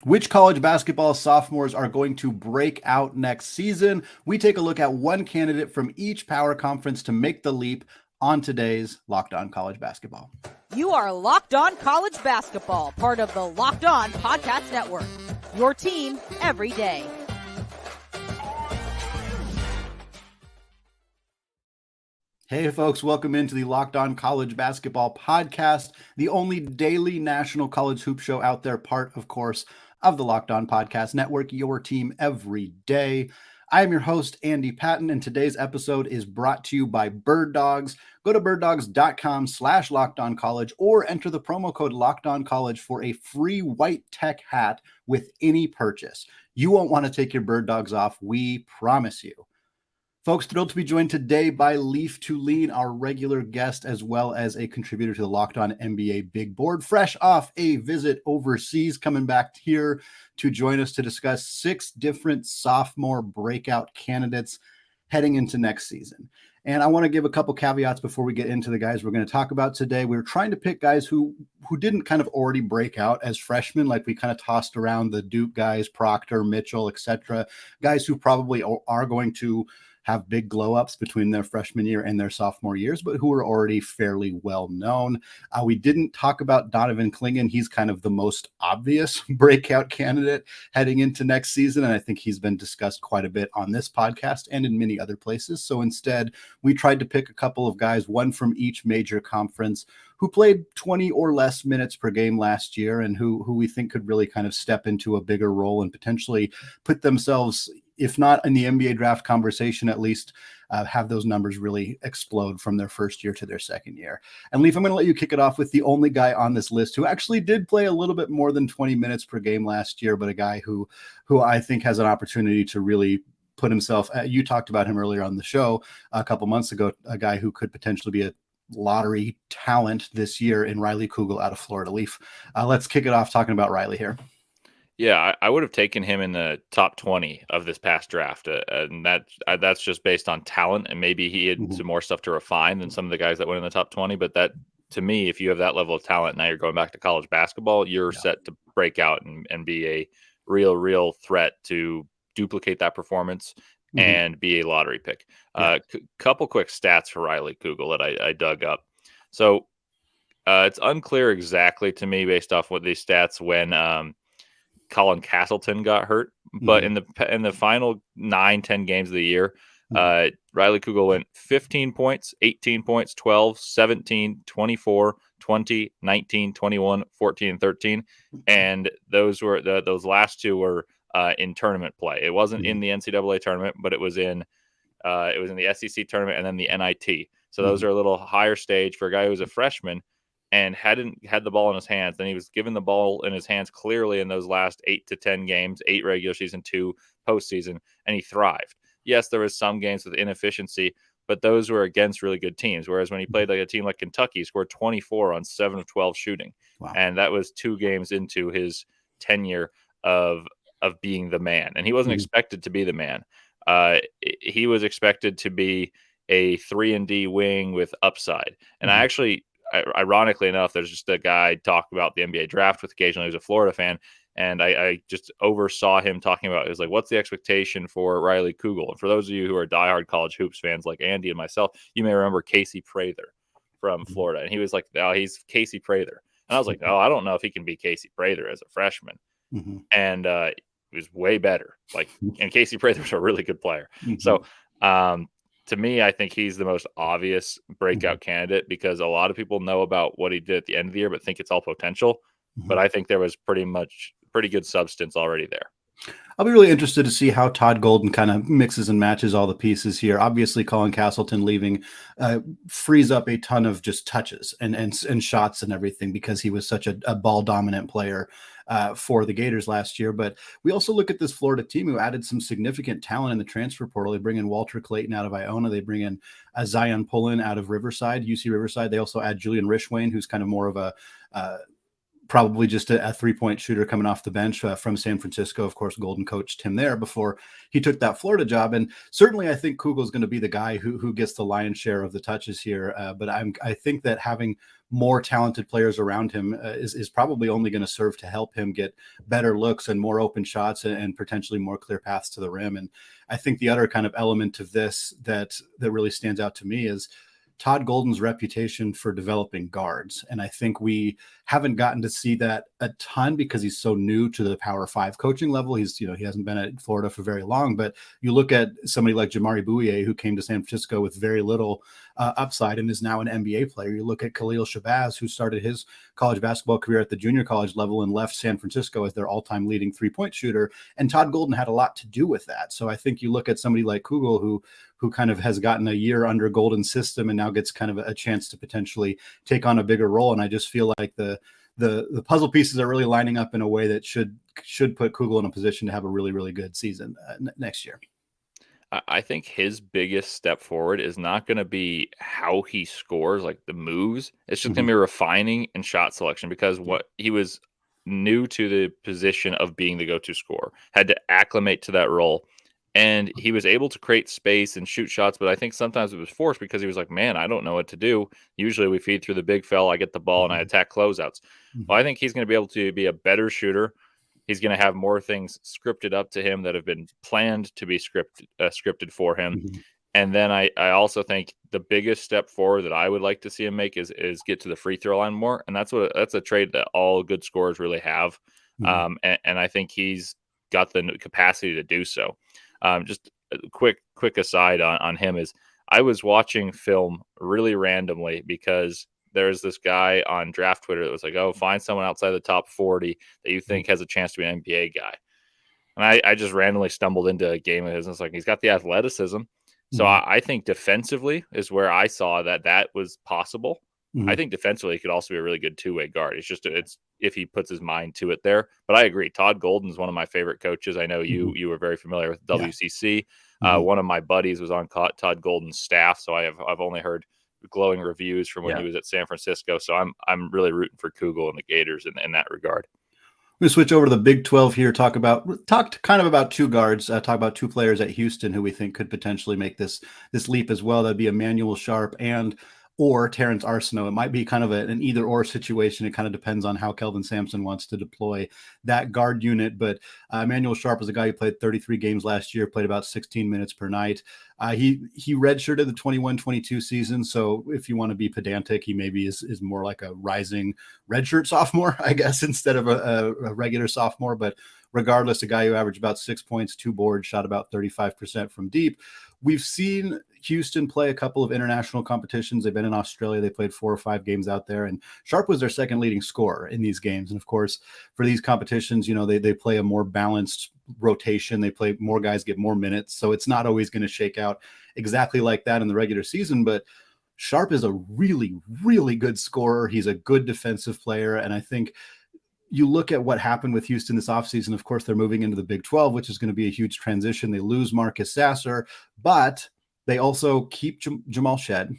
Which college basketball sophomores are going to break out next season? We take a look at one candidate from each power conference to make the leap on today's Locked On College Basketball. You are Locked On College Basketball, part of the Locked On Podcast Network. Your team every day. Hey folks, welcome into the Locked On College Basketball Podcast, the only daily national college hoop show out there, part, of course, of the Locked On Podcast Network, your team every day. I am your host, Andy Patton, and today's episode is brought to you by Bird Dogs. Go to birddogs.com/lockedoncollege or enter the promo code LockedOnCollege for a free white tech hat with any purchase. You won't want to take your Bird Dogs off, we promise you. Folks, thrilled to be joined today by Leaf Tulane, our regular guest, as well as a contributor to the Locked On NBA Big Board, fresh off a visit overseas, coming back here to join us to discuss 6 different sophomore breakout candidates heading into next season. And I want to give a couple caveats before we get into the guys we're going to talk about today. We're trying to pick guys who didn't kind of already break out as freshmen, like we kind of tossed around the Duke guys, Proctor, Mitchell, etc. Guys who probably are going to have big glow ups between their freshman year and their sophomore years, but who are already fairly well known. We didn't talk about Donovan Clingan. He's kind of the most obvious breakout candidate heading into next season. And I think he's been discussed quite a bit on this podcast and in many other places. So instead, we tried to pick a couple of guys, one from each major conference, who played 20 or less minutes per game last year and who we think could really kind of step into a bigger role and potentially put themselves, if not in the NBA draft conversation, at least have those numbers really explode from their first year to their second year. And Leaf, I'm going to let you kick it off with the only guy on this list who actually did play a little bit more than 20 minutes per game last year, but a guy who I think has an opportunity to really put himself, you talked about him earlier on the show a couple months ago, a guy who could potentially be a lottery talent this year in Riley Kugel out of Florida. Leaf, let's kick it off talking about Riley here. Yeah, I would have taken him in the top 20 of this past draft, and that's just based on talent, and maybe he had some more stuff to refine than some of the guys that went in the top 20. But that, to me, if you have that level of talent, now you're going back to college basketball, you're set to break out and be a real threat to duplicate that performance and be a lottery pick. Couple quick stats for Riley Kugel that I dug up. So it's unclear exactly to me based off what these stats when Colin Castleton got hurt, but in the final 9-10 games of the year, Riley Kugel went 15 points, 18 points, 12, 17, 24, 20, 19, 21, 14, and 13. And those were those last two were in tournament play. It wasn't in the NCAA tournament, but it was in the SEC tournament and then the NIT. So those are a little higher stage for a guy who was a freshman and hadn't had the ball in his hands. Then he was given the ball in his hands clearly in those last 8 to 10 games, 8 regular season, 2 postseason, and he thrived. Yes, there was some games with inefficiency, but those were against really good teams. Whereas when he played like a team like Kentucky, he scored 24 on 7 of 12 shooting. Wow. And that was 2 games into his tenure of being the man. And he wasn't expected to be the man. He was expected to be a 3-and-D wing with upside. And I actually, ironically enough, there's just a guy talked about the NBA draft with occasionally who's a Florida fan. And I just oversaw him talking about, it was like, what's the expectation for Riley Kugel? And for those of you who are diehard college hoops fans like Andy and myself, you may remember Casey Prather from Florida. And he was like, oh, he's Casey Prather. And I was like, oh, I don't know if he can be Casey Prather as a freshman. And he was way better. And Casey Prather was a really good player. So to me, I think he's the most obvious breakout candidate because a lot of people know about what he did at the end of the year, but think it's all potential. But I think there was pretty good substance already there. I'll be really interested to see how Todd Golden kind of mixes and matches all the pieces here. Obviously, Colin Castleton leaving frees up a ton of just touches and shots and everything because he was such a ball dominant player for the Gators last year. But we also look at this Florida team who added some significant talent in the transfer portal. They bring in Walter Clayton out of Iona. They bring in Zion Pullen out of Riverside, UC Riverside. They also add Julian Rishwain, who's kind of more of a probably just a 3-point shooter coming off the bench from San Francisco. Of course, Golden coached him there before he took that Florida job. And certainly I think Kugel is going to be the guy who gets the lion's share of the touches here. But I think that having more talented players around him is probably only going to serve to help him get better looks and more open shots and potentially more clear paths to the rim. And I think the other kind of element of this that really stands out to me is Todd Golden's reputation for developing guards. And I think we haven't gotten to see that a ton because he's so new to the Power 5 coaching level. He hasn't been at Florida for very long, but you look at somebody like Jamari Bouye, who came to San Francisco with very little upside and is now an NBA player. You look at Khalil Shabazz, who started his college basketball career at the junior college level and left San Francisco as their all-time leading 3-point shooter. And Todd Golden had a lot to do with that. So I think you look at somebody like Kugel, who kind of has gotten a year under Golden's system and now gets kind of a chance to potentially take on a bigger role. And I just feel like the puzzle pieces are really lining up in a way that should put Kugel in a position to have a really, really good season next year. I think his biggest step forward is not going to be how he scores, like the moves. It's just going to be refining and shot selection, because what he was new to the position of being the go-to scorer, had to acclimate to that role. And he was able to create space and shoot shots, but I think sometimes it was forced because he was like, man, I don't know what to do. Usually we feed through the big fella, I get the ball and I attack closeouts. Well, I think he's going to be able to be a better shooter. He's going to have more things scripted up to him that have been planned to be scripted for him. And then I also think the biggest step forward that I would like to see him make is get to the free throw line more. And that's a trait that all good scorers really have. And I think he's got the capacity to do so. Just a quick aside on him is I was watching film really randomly because there's this guy on draft Twitter that was like, oh, find someone outside the top 40 that you think has a chance to be an NBA guy. And I just randomly stumbled into a game of his, and it's like, he's got the athleticism. So I think defensively is where I saw that was possible. I think defensively he could also be a really good two-way guard. It's if he puts his mind to it there. But I agree. Todd Golden is one of my favorite coaches. I know you were very familiar with WCC. One of my buddies was on Todd Golden's staff, so I've only heard glowing reviews from when he was at San Francisco. So I'm really rooting for Kugel and the Gators in that regard. We're going to switch over to the Big 12 here, talk kind of about two guards, talk about two players at Houston who we think could potentially make this leap as well. That'd be Emanuel Sharp or Terence Arsenault. It might be kind of an either or situation. It kind of depends on how Kelvin Sampson wants to deploy that guard unit. But Emanuel Sharp is a guy who played 33 games last year, played about 16 minutes per night. He redshirted the 21-22 season. So if you want to be pedantic, he maybe is more like a rising redshirt sophomore, I guess, instead of a regular sophomore. But regardless, a guy who averaged about 6 points, 2 boards, shot about 35% from deep. We've seen Houston play a couple of international competitions. They've been in Australia. They played 4 or 5 games out there, and Sharp was their second leading scorer in these games. And of course, for these competitions, they play a more balanced rotation. They play more guys, get more minutes. So it's not always going to shake out exactly like that in the regular season, but Sharp is a really, really good scorer. He's a good defensive player. And I think you look at what happened with Houston this offseason. Of course, they're moving into the Big 12, which is going to be a huge transition. They lose Marcus Sasser, but they also keep Jamal Shed.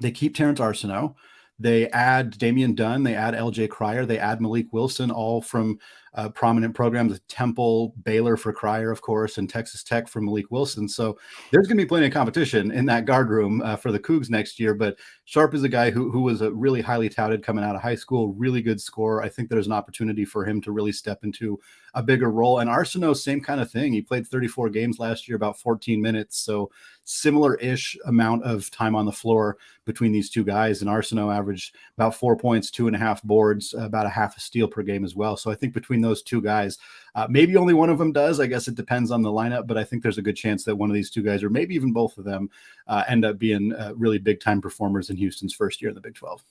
They keep Terence Arsenault. They add Damian Dunn. They add LJ Cryer. They add Malik Wilson, all from prominent programs, Temple, Baylor for Cryer, of course, and Texas Tech for Malik Wilson. So there's going to be plenty of competition in that guard room for the Cougs next year. But Sharp is a guy who was a really highly touted coming out of high school, really good scorer. I think there's an opportunity for him to really step into a bigger role. And Arsenault, same kind of thing. He played 34 games last year, about 14 minutes. So similar-ish amount of time on the floor between these two guys. And Arsenault averaged about 4 points, 2.5 boards, about a half a steal per game as well. So I think between those two guys, maybe only one of them does. I guess it depends on the lineup, but I think there's a good chance that one of these two guys, or maybe even both of them, end up being really big-time performers in Houston's first year in the Big 12.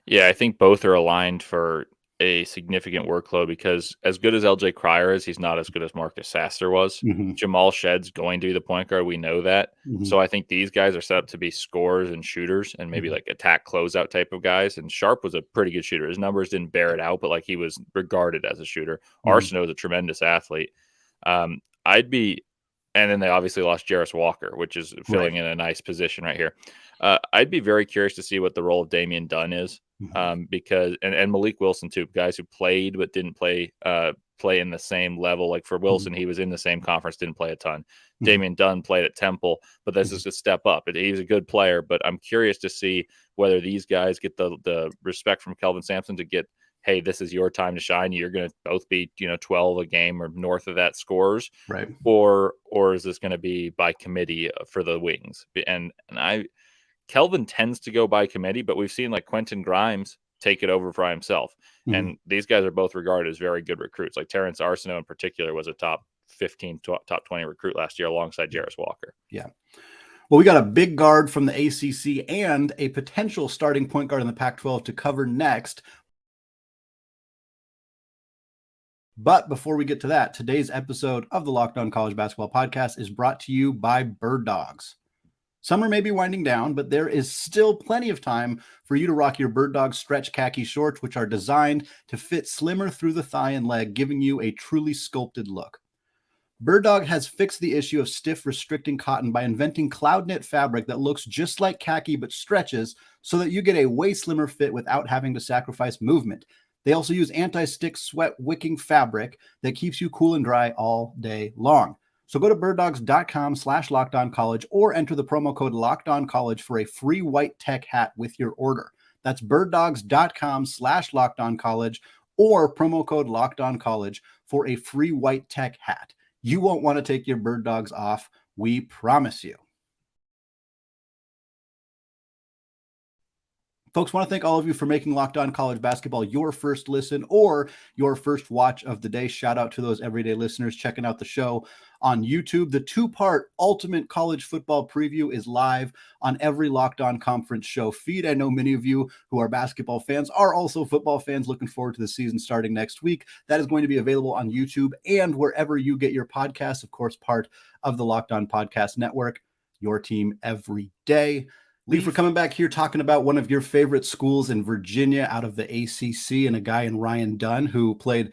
Yeah, I think both are aligned for a significant workload because as good as LJ Cryer is, he's not as good as Marcus Sasser was. Jamal Shed's going to be the point guard. We know that. So I think these guys are set up to be scorers and shooters and maybe like attack closeout type of guys. And Sharp was a pretty good shooter. His numbers didn't bear it out, but like he was regarded as a shooter. Arsenault is a tremendous athlete. And then they obviously lost Jarris Walker, which is filling in a nice position right here. I'd be very curious to see what the role of Damian Dunn is, because and Malik Wilson too, guys who played but didn't play in the same level. Like for Wilson, he was in the same conference, didn't play a ton. Damian Dunn played at Temple, but this is a step up. He's a good player, but I'm curious to see whether these guys get the respect from Kelvin Sampson to get, hey, this is your time to shine. You're going to both be, 12 a game or north of that scores, right? Or is this going to be by committee for the wings? And Kelvin tends to go by committee, but we've seen like Quentin Grimes take it over for himself. And these guys are both regarded as very good recruits. Like Terence Arsenault in particular was a top 15, top 20 recruit last year alongside Jarris Walker. Yeah. Well, we got a big guard from the ACC and a potential starting point guard in the Pac-12 to cover next. But before we get to that, today's episode of the Locked On College Basketball Podcast is brought to you by Bird Dogs. Summer may be winding down, but there is still plenty of time for you to rock your Bird Dog stretch khaki shorts, which are designed to fit slimmer through the thigh and leg, giving you a truly sculpted look. Bird Dog has fixed the issue of stiff, restricting cotton by inventing cloud knit fabric that looks just like khaki but stretches so that you get a way slimmer fit without having to sacrifice movement. They also use anti-stick sweat wicking fabric that keeps you cool and dry all day long. So go to birddogs.com/lockedoncollege or enter the promo code LOCKEDONCollege for a free white tech hat with your order. That's birddogs.com/lockedoncollege or promo code LOCKEDONCollege for a free white tech hat. You won't want to take your Bird Dogs off. We promise you. Folks, want to thank all of you for making Locked On College Basketball your first listen or your first watch of the day. Shout out to those everyday listeners checking out the show on YouTube. The two-part Ultimate College Football Preview is live on every Locked On Conference show feed. I know many of you who are basketball fans are also football fans, looking forward to the season starting next week. That is going to be available on YouTube and wherever you get your podcasts, of course, part of the Locked On Podcast Network, your team every day. Lee, for coming back here talking about one of your favorite schools in Virginia out of the ACC and a guy in Ryan Dunn who played,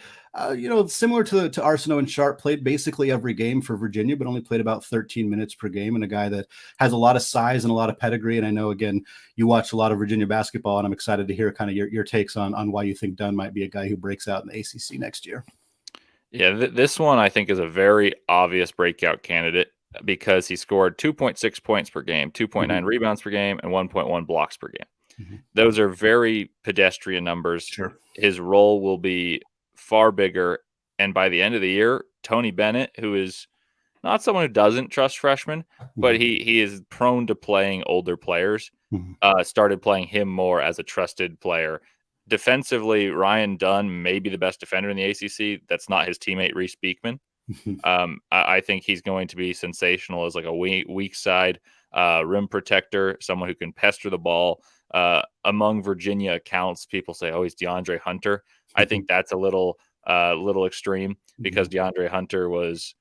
similar to Arsenault and Sharp, played basically every game for Virginia, but only played about 13 minutes per game, and a guy that has a lot of size and a lot of pedigree. And I know, again, you watch a lot of Virginia basketball, and I'm excited to hear kind of your takes on why you think Dunn might be a guy who breaks out in the ACC next year. Yeah, this one I think is a very obvious breakout candidate, because he scored 2.6 points per game, 2.9 rebounds per game, and 1.1 blocks per game. Those are very pedestrian numbers. Sure. His role will be far bigger. And by the end of the year, Tony Bennett, who is not someone who doesn't trust freshmen, but he is prone to playing older players, started playing him more as a trusted player. Defensively, Ryan Dunn may be the best defender in the ACC. That's not his teammate, Reese Beekman. I think he's going to be sensational as like a weak side rim protector, someone who can pester the ball. Among Virginia accounts, people say, "Oh, he's DeAndre Hunter." I think that's a little extreme, because DeAndre Hunter was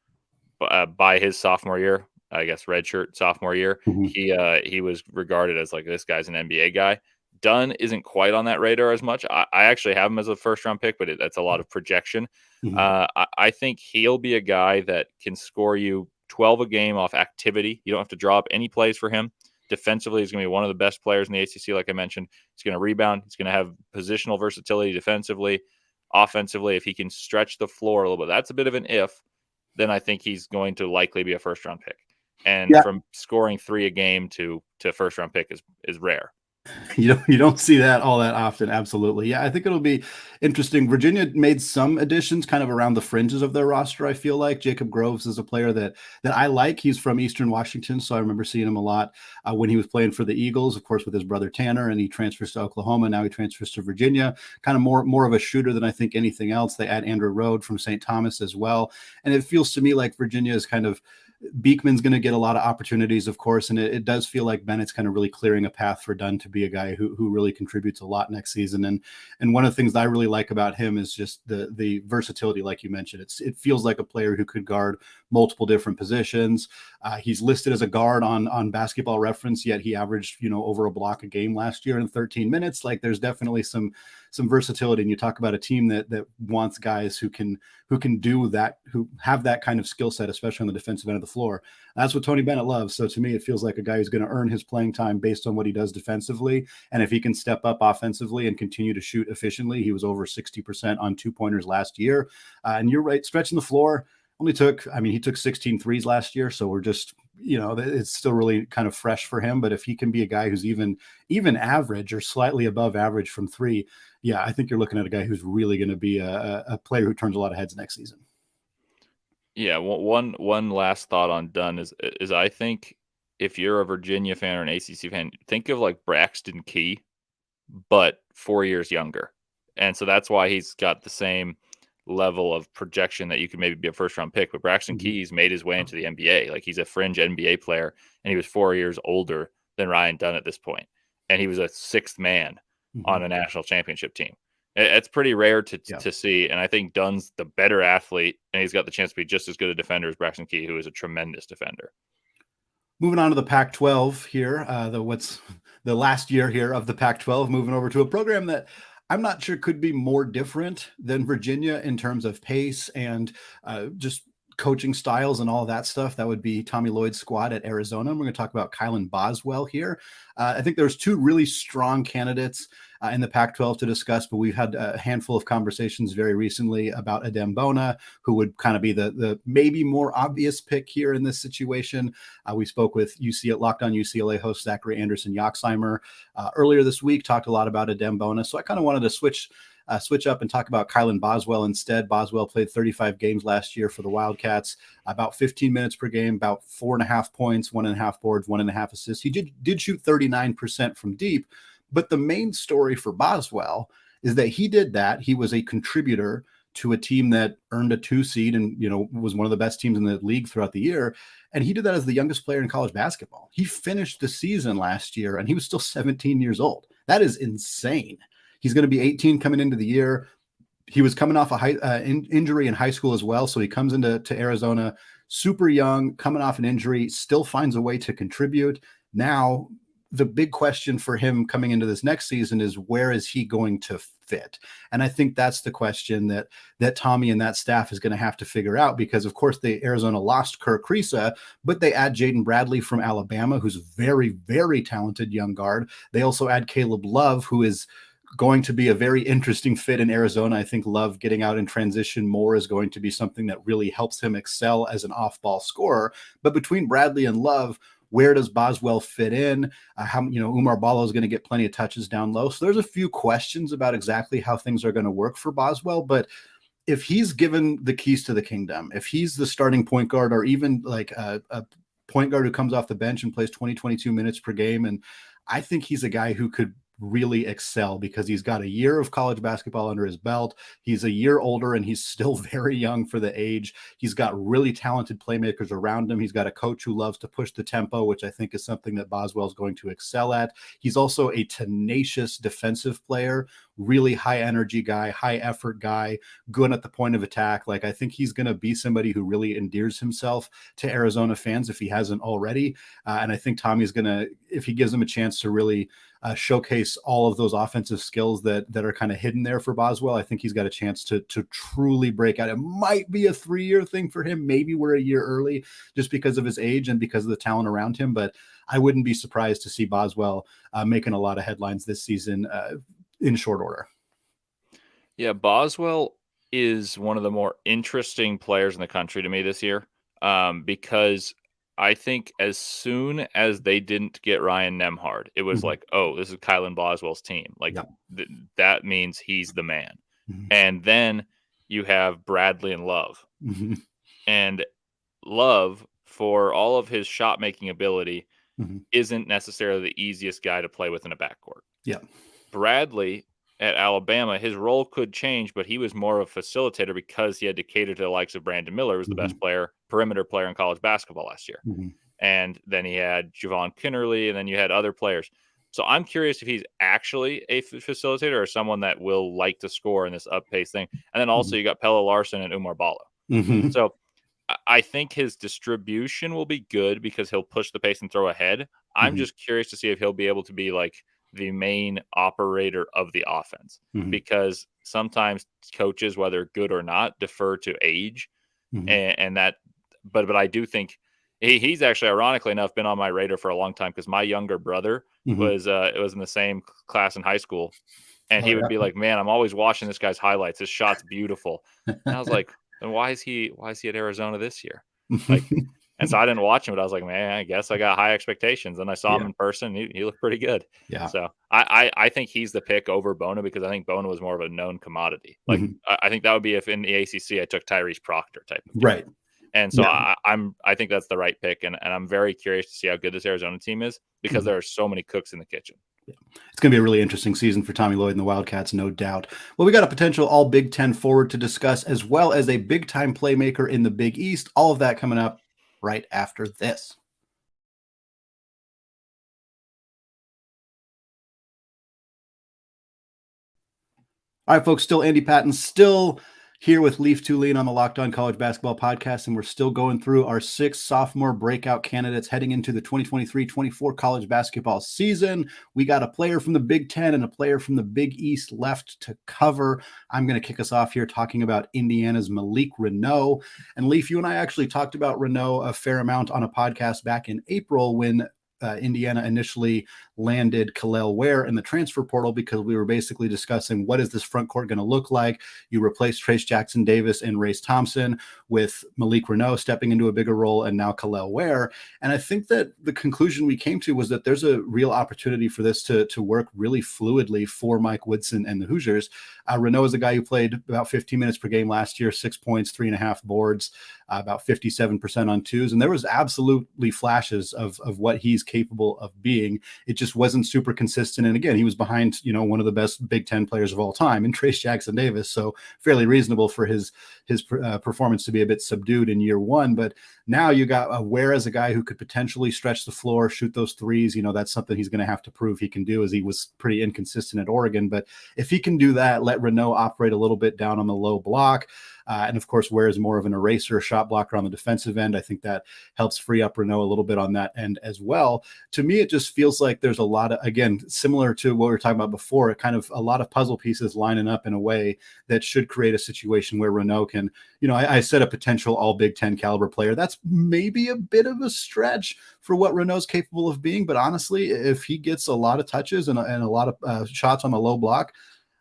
by his sophomore year, I guess redshirt sophomore year, he was regarded as like, this guy's an NBA guy. Dunn isn't quite on that radar as much. I actually have him as a first-round pick, but that's a lot of projection. I think he'll be a guy that can score you 12 a game off activity. You don't have to draw up any plays for him. Defensively, he's going to be one of the best players in the ACC, like I mentioned. He's going to rebound. He's going to have positional versatility defensively. Offensively, if he can stretch the floor a little bit, that's a bit of an if, then I think he's going to likely be a first-round pick. And from scoring 3 a game to first-round pick is rare. You don't see that all that often. Absolutely. Yeah, I think it'll be interesting. Virginia made some additions kind of around the fringes of their roster, I feel like. Jacob Groves is a player that I like. He's from Eastern Washington, so I remember seeing him a lot when he was playing for the Eagles, of course, with his brother Tanner, and he transfers to Oklahoma. Now he transfers to Virginia, kind of more of a shooter than I think anything else. They add Andrew Rode from St. Thomas as well. And it feels to me like Virginia is kind of, Beekman's going to get a lot of opportunities, of course, and it does feel like Bennett's kind of really clearing a path for Dunn to be a guy who really contributes a lot next season. And one of the things that I really like about him is just the versatility, like you mentioned. It feels like a player who could guard multiple different positions. He's listed as a guard on Basketball Reference, yet he averaged over a block a game last year in 13 minutes. Like, there's definitely some some versatility. And you talk about a team that wants guys who can do that, who have that kind of skill set, especially on the defensive end of the floor. That's what Tony Bennett loves. So to me, it feels like a guy who's going to earn his playing time based on what he does defensively. And if he can step up offensively and continue to shoot efficiently, he was over 60% on 2-pointers last year. And you're right, stretching the floor. He took 16 threes last year. So we're just, it's still really kind of fresh for him. But if he can be a guy who's even average or slightly above average from three, yeah, I think you're looking at a guy who's really going to be a player who turns a lot of heads next season. Yeah, one last thought on Dunn is I think if you're a Virginia fan or an ACC fan, think of like Braxton Key, but 4 years younger. And so that's why he's got the same level of projection that you could maybe be a first-round pick. But Braxton Key's made his way into the NBA. Like, he's a fringe NBA player, and he was 4 years older than Ryan Dunn at this point. And he was a sixth man on a national championship team. It's pretty rare to see, and I think Dunn's the better athlete, and he's got the chance to be just as good a defender as Braxton Key, who is a tremendous defender. Moving on to the Pac-12 here, the last year here of the Pac-12, moving over to a program that I'm not sure could be more different than Virginia in terms of pace and just coaching styles and all of that stuff. That would be Tommy Lloyd's squad at Arizona. We're going to talk about Kylan Boswell here. I think there's two really strong candidates in the Pac-12 to discuss, but we've had a handful of conversations very recently about Adem Bona, who would kind of be the maybe more obvious pick here in this situation. We spoke with Locked On UCLA host Zachary Anderson-Yoxheimer earlier this week, talked a lot about Adem Bona. So I kind of wanted to switch up and talk about Kylan Boswell instead. Boswell played 35 games last year for the Wildcats, about 15 minutes per game, about 4.5 points, 1.5 boards, 1.5 assists. He did shoot 39% from deep. But the main story for Boswell is that he did that. He was a contributor to a team that earned a 2 seed and, was one of the best teams in the league throughout the year. And he did that as the youngest player in college basketball. He finished the season last year and he was still 17 years old. That is insane. He's going to be 18 coming into the year. He was coming off a injury in high school as well. So he comes into Arizona super young, coming off an injury, still finds a way to contribute. Now, the big question for him coming into this next season is, where is he going to fit? And I think that's the question that Tommy and that staff is going to have to figure out, because of course Arizona lost Kirk Kriisa, but they add Jaden Bradley from Alabama, who's a very, very talented young guard. They also add Caleb Love, who is going to be a very interesting fit in Arizona. I think Love getting out in transition more is going to be something that really helps him excel as an off-ball scorer. But between Bradley and Love, where does Boswell fit in? Umar Ballo is going to get plenty of touches down low. So there's a few questions about exactly how things are going to work for Boswell. But if he's given the keys to the kingdom, if he's the starting point guard, or even like a point guard who comes off the bench and plays 22 minutes per game, and I think he's a guy who could really excel because he's got a year of college basketball under his belt. He's a year older and he's still very young for the age. He's got really talented playmakers around him. He's got a coach who loves to push the tempo, which I think is something that Boswell is going to excel at. He's also a tenacious defensive player, really high energy guy, high effort guy, good at the point of attack. Like, I think he's going to be somebody who really endears himself to Arizona fans if he hasn't already. And I think Tommy's going to, if he gives him a chance to really showcase all of those offensive skills that are kind of hidden there for Boswell, I think he's got a chance to truly break out. It might be a 3-year thing for him. Maybe we're a year early just because of his age and because of the talent around him. But I wouldn't be surprised to see Boswell making a lot of headlines this season in short order. Yeah, Boswell is one of the more interesting players in the country to me this year, because I think as soon as they didn't get Ryan Nembhard, it was like, oh, this is Kylan Boswell's team. Like, that means he's the man. And then you have Bradley and Love. And Love, for all of his shot-making ability, isn't necessarily the easiest guy to play with in a backcourt. Yeah. Bradley at Alabama, his role could change, but he was more of a facilitator because he had to cater to the likes of Brandon Miller, who was the best perimeter player in college basketball last year. And then he had Javon Kinnerly, and then you had other players. So I'm curious if he's actually a facilitator or someone that will like to score in this up-pace thing. And then also you got Pelle Larsson and Umar Ballo. So I think his distribution will be good because he'll push the pace and throw ahead. I'm just curious to see if he'll be able to be like the main operator of the offense, because sometimes coaches, whether good or not, defer to age, and that. But I do think he's actually, ironically enough, been on my radar for a long time, because my younger brother was in the same class in high school, and he would be like, "Man, I'm always watching this guy's highlights. His shot's beautiful." And I was like, "And why is he at Arizona this year?" Like, and so I didn't watch him, but I was like, "Man, I guess I got high expectations." And I saw him in person. He looked pretty good. Yeah. So I think he's the pick over Bona, because I think Bona was more of a known commodity. Like, I think that would be if in the ACC I took Tyrese Proctor type of guy. Right. And so I think that's the right pick, and I'm very curious to see how good this Arizona team is, because there are so many cooks in the kitchen. Yeah. It's going to be a really interesting season for Tommy Lloyd and the Wildcats, no doubt. Well, we got a potential all Big Ten forward to discuss, as well as a big-time playmaker in the Big East. All of that coming up right after this. All right, folks, still Andy Patton, still here with Leaf Tulane on the Locked On College Basketball Podcast, and we're still going through our 6 sophomore breakout candidates heading into the 2023-24 college basketball season. We got a player from the Big Ten and a player from the Big East left to cover. I'm going to kick us off here talking about Indiana's Malik Renault. And Leaf, you and I actually talked about Renault a fair amount on a podcast back in April when Indiana initially landed Kel'el Ware in the transfer portal, because we were basically discussing, what is this front court going to look like? You replace Trayce Jackson-Davis and Race Thompson with Malik Renault stepping into a bigger role, and now Kel'el Ware. And I think that the conclusion we came to was that there's a real opportunity for this to work really fluidly for Mike Woodson and the Hoosiers. Renault is a guy who played about 15 minutes per game last year, 6 points, 3.5 boards, about 57% on twos. And there was absolutely flashes of what he's capable of being. It just wasn't super consistent. And again, he was behind, one of the best Big Ten players of all time in Trayce Jackson-Davis. So fairly reasonable for his performance to be a bit subdued in year one. But now you got Ware as a guy who could potentially stretch the floor, shoot those threes. That's something he's going to have to prove he can do, as he was pretty inconsistent at Oregon. But if he can do that, let Renault operate a little bit down on the low block. And of course, Ware is more of an eraser, shot blocker on the defensive end. I think that helps free up Renault a little bit on that end as well. To me, it just feels like there's a lot of, again, similar to what we were talking about before, kind of a lot of puzzle pieces lining up in a way that should create a situation where Renault can, I said a potential all Big Ten caliber player. That's maybe a bit of a stretch for what Renault's capable of being. But honestly, if he gets a lot of touches and a lot of shots on the low block,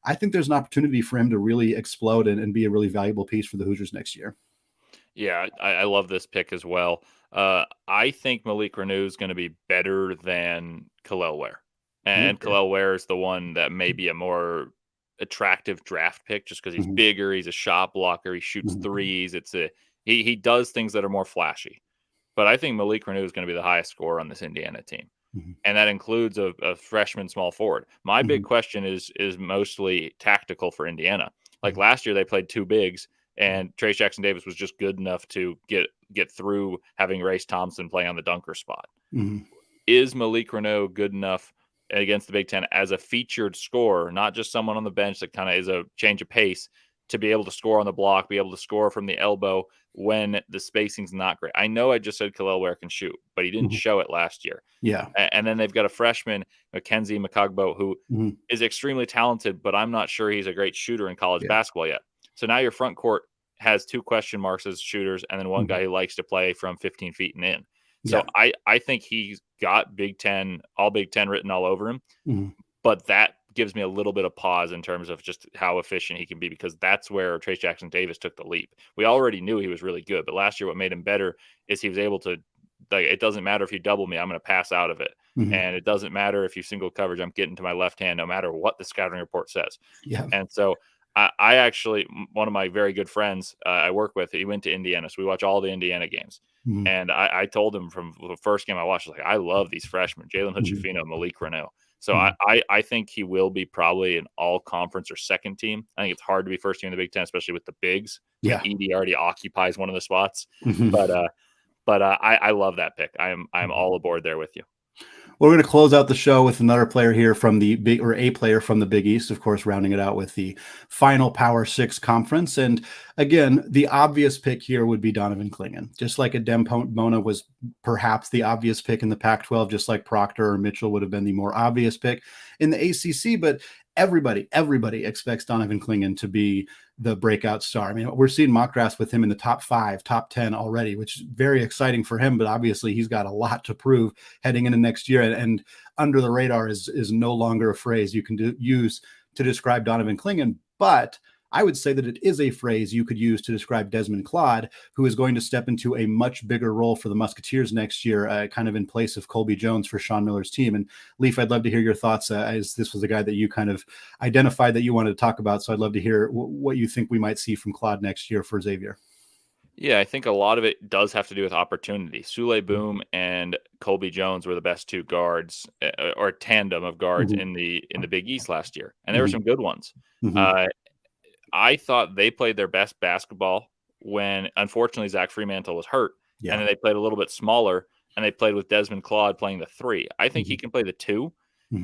I think there's an opportunity for him to really explode and be a really valuable piece for the Hoosiers next year. Yeah, I love this pick as well. I think Malik Renault is going to be better than Kel'el Ware. And Kel'el Ware is the one that may be a more attractive draft pick, just because he's bigger, he's a shot blocker, he shoots threes. He does things that are more flashy. But I think Malik Renault is going to be the highest scorer on this Indiana team. And that includes a freshman small forward. My big question is mostly tactical for Indiana. Like last year, they played 2 bigs, and Trayce Jackson-Davis was just good enough to get through having Race Thompson play on the dunker spot. Is Malik Renault good enough against the Big Ten as a featured scorer, not just someone on the bench that kind of is a change of pace, to be able to score on the block, be able to score from the elbow when the spacing's not great? I know I just said Kel'el Ware can shoot, but he didn't show it last year. Yeah. And then they've got a freshman, Mackenzie Makagbo, who is extremely talented, but I'm not sure he's a great shooter in college basketball yet. So now your front court has 2 question marks as shooters, and then one guy who likes to play from 15 feet and in. So I think he's got Big Ten, all Big Ten written all over him. But that gives me a little bit of pause in terms of just how efficient he can be, because that's where Trayce Jackson-Davis took the leap. We already knew he was really good, but last year what made him better is he was able to, like, it doesn't matter if you double me, I'm going to pass out of it. And it doesn't matter if you single coverage, I'm getting to my left hand, no matter what the scouting report says. And so I actually, one of my very good friends I work with, he went to Indiana, so we watch all the Indiana games. And I told him from the first game I watched, like, I love these freshmen, Jalen Hood-Schifino, Malik Renault. So I think he will be probably an all-conference or second team. I think it's hard to be first team in the Big Ten, especially with the bigs. Yeah. Edey already occupies one of the spots. But I love that pick. I'm all aboard there with you. We're going to close out the show with another player here from the big, or a player from the Big East, of course, rounding it out with the final Power Six conference. And again, the obvious pick here would be Donovan Clingan, just like Adem Mona was perhaps the obvious pick in the Pac-12, just like Proctor or Mitchell would have been the more obvious pick in the ACC. But everybody expects Donovan Clingan to be the breakout star. I mean, we're seeing mock drafts with him in the top 5, top 10 already, which is very exciting for him. But obviously, he's got a lot to prove heading into next year. And under the radar is no longer a phrase you can use to describe Donovan Clingan. But I would say that it is a phrase you could use to describe Desmond Claude, who is going to step into a much bigger role for the Musketeers next year, kind of in place of Colby Jones for Sean Miller's team. And Leaf, I'd love to hear your thoughts, as this was the guy that you kind of identified that you wanted to talk about. So I'd love to hear what you think we might see from Claude next year for Xavier. Yeah, I think a lot of it does have to do with opportunity. Sule Boom and Colby Jones were the best two guards, or tandem of guards in the Big East last year, and there were some good ones. I thought they played their best basketball when, unfortunately, Zach Fremantle was hurt, and then they played a little bit smaller, and they played with Desmond Claude playing the 3. I think he can play the 2,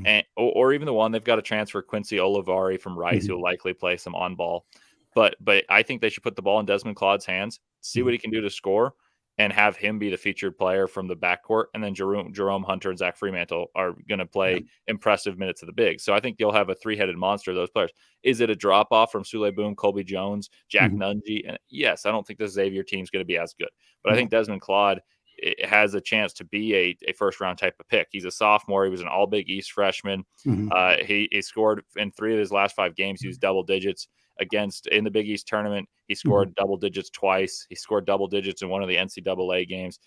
and or even the 1. They've got to transfer Quincy Olivari from Rice, who will likely play some on ball. But I think they should put the ball in Desmond Claude's hands, see what he can do to score, and have him be the featured player from the backcourt. And then Jerome Hunter and Zach Fremantle are going to play impressive minutes of the big. So I think you'll have a 3-headed monster of those players. Is it a drop-off from Sule Boom, Colby Jones, Jack Nungy? And yes, I don't think the Xavier team's going to be as good. But I think Desmond Claude has a chance to be a first-round type of pick. He's a sophomore. He was an all-Big East freshman. He scored in 3 of his last 5 games. He was double digits in the Big East tournament. He scored double digits twice. He scored double digits in one of the NCAA games.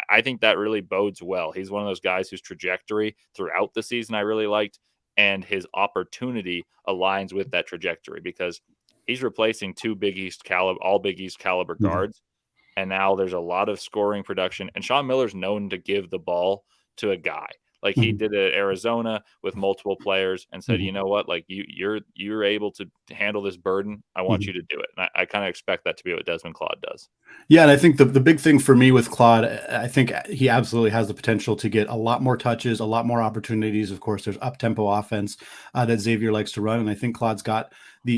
I think that really bodes well. He's one of those guys whose trajectory throughout the season I really liked, and his opportunity aligns with that trajectory because he's replacing 2 all Big East caliber guards. And now there's a lot of scoring production. And Sean Miller's known to give the ball to a guy. Like he did at Arizona with multiple players and said, you know what, like you're able to handle this burden. I want you to do it. And I kind of expect that to be what Desmond Claude does. Yeah, and I think the big thing for me with Claude, I think he absolutely has the potential to get a lot more touches, a lot more opportunities. Of course, there's up-tempo offense that Xavier likes to run, and I think Claude's got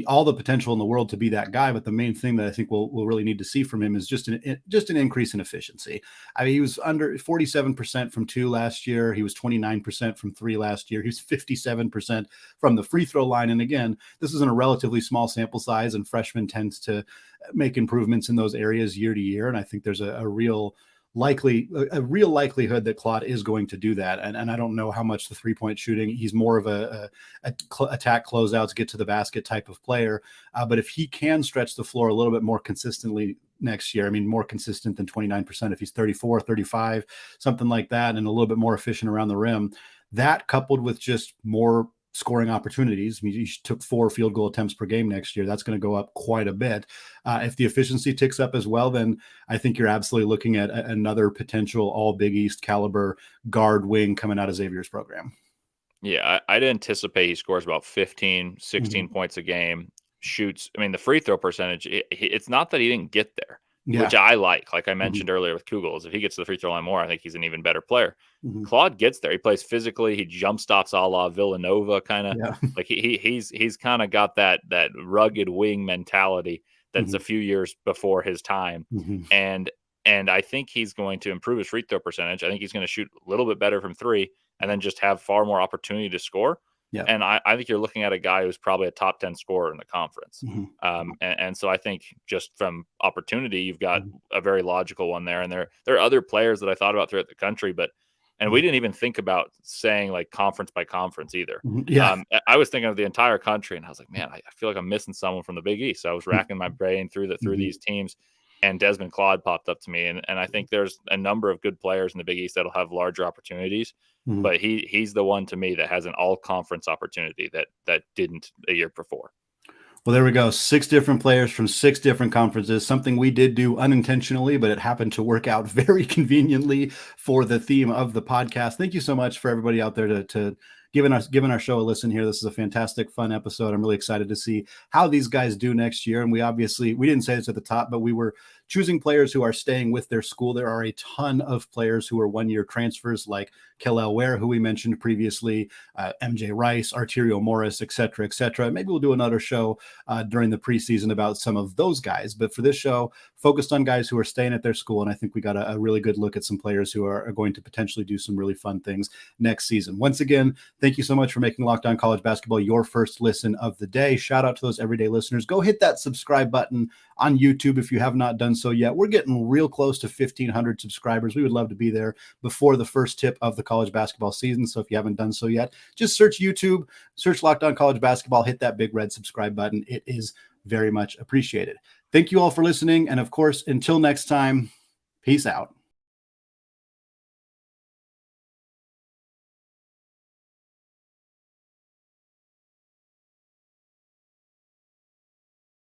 all the potential in the world to be that guy. But the main thing that I think we'll really need to see from him is just an increase in efficiency. I mean, he was under 47% from 2 last year. He was 29% from 3 last year. He was 57% from the free throw line. And again, this isn't a relatively small sample size, and freshman tends to make improvements in those areas year to year. And I think there's a real likelihood that Claude is going to do that. And I don't know how much the 3-point shooting, he's more of a attack closeouts, get to the basket type of player. But if he can stretch the floor a little bit more consistently next year, I mean, more consistent than 29%, if he's 34, 35, something like that, and a little bit more efficient around the rim, that coupled with just more scoring opportunities. I mean, he took 4 field goal attempts per game next year. That's going to go up quite a bit. If the efficiency ticks up as well, then I think you're absolutely looking at another potential all Big East caliber guard wing coming out of Xavier's program. Yeah, I'd anticipate he scores about 15, 16 points a game, shoots. I mean, the free throw percentage, it's not that he didn't get there, which I like. Like I mentioned earlier with Kugel, is if he gets to the free throw line more, I think he's an even better player. Claude gets there. He plays physically. He jump stops a la Villanova kind of. Like he's kind of got that rugged wing mentality that's a few years before his time. And I think he's going to improve his free throw percentage. I think he's going to shoot a little bit better from 3 and then just have far more opportunity to score. And I think you're looking at a guy who's probably a top 10 scorer in the conference. And so I think just from opportunity, you've got a very logical one there. And there are other players that I thought about throughout the country, and we didn't even think about saying like conference by conference either. I was thinking of the entire country, and I was like, man, I feel like I'm missing someone from the Big East. So I was racking my brain through these teams, and Desmond Claude popped up to me. And I think there's a number of good players in the Big East that'll have larger opportunities. But he's the one to me that has an all conference opportunity that didn't a year before. Well, there we go. 6 different players from 6 different conferences, something we did do unintentionally, but it happened to work out very conveniently for the theme of the podcast. Thank you so much for everybody out there to giving our show a listen here. This is a fantastic, fun episode. I'm really excited to see how these guys do next year. And we didn't say this at the top, but we were choosing players who are staying with their school. There are a ton of players who are one-year transfers like Kel'el Ware, who we mentioned previously, MJ Rice, Arterio Morris, et cetera, et cetera. Maybe we'll do another show during the preseason about some of those guys. But for this show, focused on guys who are staying at their school. And I think we got a really good look at some players who are going to potentially do some really fun things next season. Once again, thank you so much for making Locked On College Basketball your first listen of the day. Shout out to those everyday listeners. Go hit that subscribe button on YouTube if you have not done so yet. We're getting real close to 1,500 subscribers. We would love to be there before the first tip of the college basketball season. So if you haven't done so yet, just search YouTube, search Locked On College Basketball, hit that big red subscribe button. It is very much appreciated. Thank you all for listening. And of course, until next time, peace out.